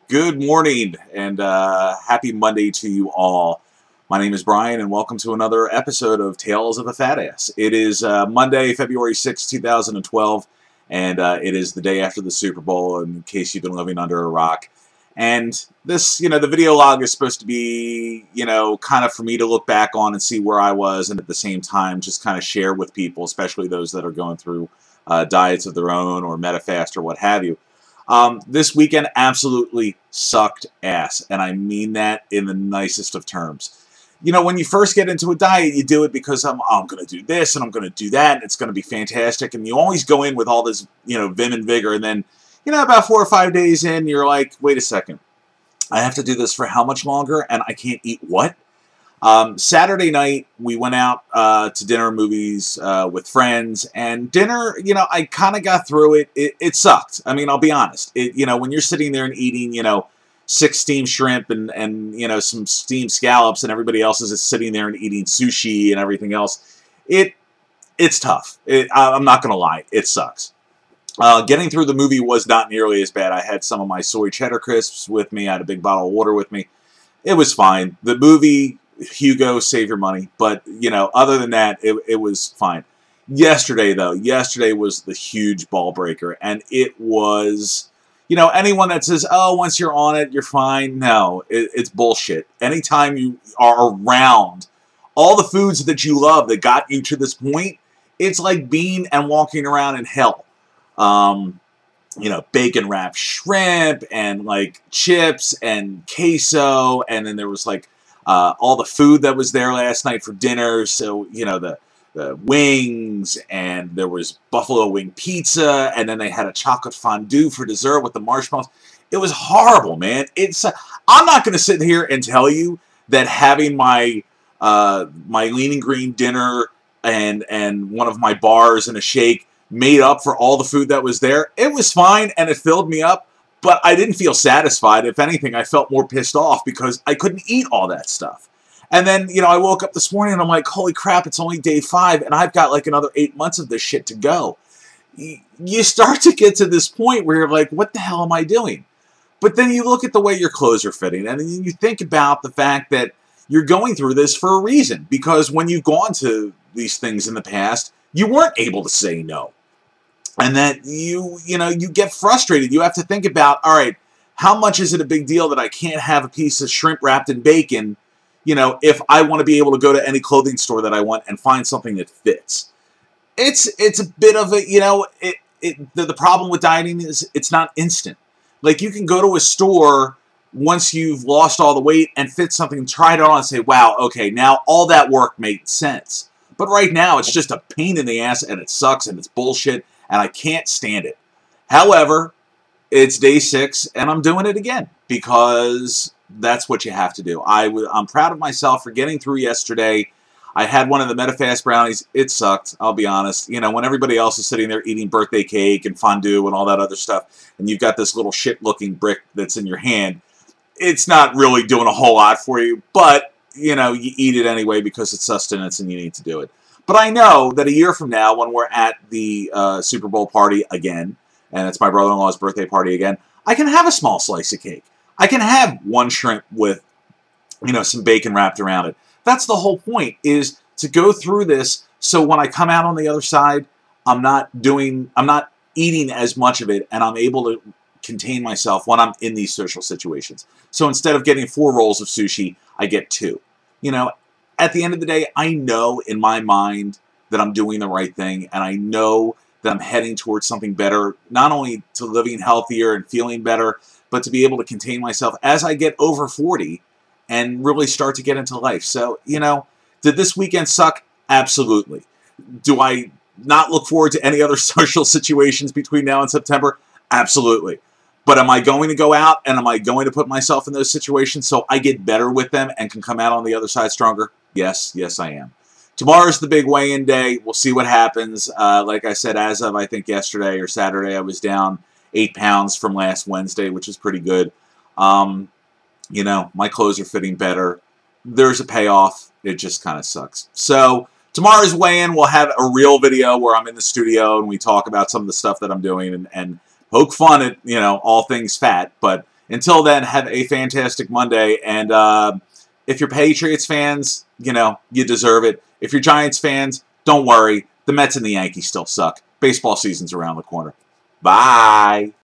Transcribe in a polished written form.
Good morning and happy Monday to you all. My name is Brian and welcome to another episode of Tales of a Fat Ass. It is Monday, February 6, 2012, and it is the day after the Super Bowl in case you've been living under a rock. And this, the video log is supposed to be, kind of for me to look back on and see where I was and at the same time just kind of share with people, especially those that are going through diets of their own or Medifast or what have you. This weekend absolutely sucked ass, and I mean that in the nicest of terms. When you first get into a diet, you do it because I'm going to do this and I'm going to do that, and it's going to be fantastic, and you always go in with all this, vim and vigor, and then, about 4 or 5 days in, you're like, wait a second, I have to do this for how much longer, and I can't eat what? Saturday night, we went out to dinner movies with friends, and dinner, I kind of got through it. It sucked. I mean, I'll be honest. When you're sitting there and eating, 6 steamed shrimp and some steamed scallops, and everybody else is just sitting there and eating sushi and everything else, it's tough. I'm not going to lie. It sucks. Getting through the movie was not nearly as bad. I had some of my soy cheddar crisps with me. I had a big bottle of water with me. It was fine. The movie, Hugo, save your money. But, other than that, it was fine. Yesterday, though, was the huge ball breaker. And it was, anyone that says, oh, once you're on it, you're fine. No, it's bullshit. Anytime you are around all the foods that you love that got you to this point, it's like being and walking around in hell. Bacon wrapped shrimp and like chips and queso, and then there was like all the food that was there last night for dinner. So the wings, and there was buffalo wing pizza, and then they had a chocolate fondue for dessert with the marshmallows. It was horrible, man. I'm not going to sit here and tell you that having my my lean and green dinner and one of my bars and a shake made up for all the food that was there. It was fine, and it filled me up, but I didn't feel satisfied. If anything, I felt more pissed off because I couldn't eat all that stuff. And then, I woke up this morning and I'm like, holy crap, it's only day 5, and I've got like another 8 months of this shit to go. You start to get to this point where you're like, what the hell am I doing? But then you look at the way your clothes are fitting, and then you think about the fact that you're going through this for a reason, because when you've gone to these things in the past, you weren't able to say no. And that you get frustrated. You have to think about, all right, how much is it a big deal that I can't have a piece of shrimp wrapped in bacon, if I want to be able to go to any clothing store that I want and find something that fits? It's a bit of a, the problem with dieting is it's not instant. Like, you can go to a store once you've lost all the weight and fit something, try it on and say, wow, okay, now all that work made sense. But right now, it's just a pain in the ass, and it sucks, and it's bullshit, and I can't stand it. However, it's day 6, and I'm doing it again, because that's what you have to do. I'm proud of myself for getting through yesterday. I had one of the Medifast brownies. It sucked, I'll be honest. When everybody else is sitting there eating birthday cake and fondue and all that other stuff, and you've got this little shit-looking brick that's in your hand, it's not really doing a whole lot for you, but, you eat it anyway because it's sustenance and you need to do it. But I know that a year from now, when we're at the Super Bowl party again, and it's my brother-in-law's birthday party again, I can have a small slice of cake. I can have one shrimp with, some bacon wrapped around it. That's the whole point, is to go through this so when I come out on the other side, I'm not eating as much of it, and I'm able to contain myself when I'm in these social situations. So instead of getting 4 rolls of sushi, I get 2. At the end of the day, I know in my mind that I'm doing the right thing, and I know that I'm heading towards something better, not only to living healthier and feeling better, but to be able to contain myself as I get over 40 and really start to get into life. So, did this weekend suck? Absolutely. Do I not look forward to any other social situations between now and September? Absolutely. But am I going to go out and am I going to put myself in those situations so I get better with them and can come out on the other side stronger? Yes, I am. Tomorrow's the big weigh-in day. We'll see what happens. Like I said, as of, I think, yesterday or Saturday, I was down 8 pounds from last Wednesday, which is pretty good. My clothes are fitting better. There's a payoff. It just kind of sucks. So tomorrow's weigh-in, we'll have a real video where I'm in the studio and we talk about some of the stuff that I'm doing and poke fun at, all things fat. But Until then, have a fantastic Monday. And if you're Patriots fans, you know, you deserve it. If you're Giants fans, don't worry. The Mets and the Yankees still suck. Baseball season's around the corner. Bye.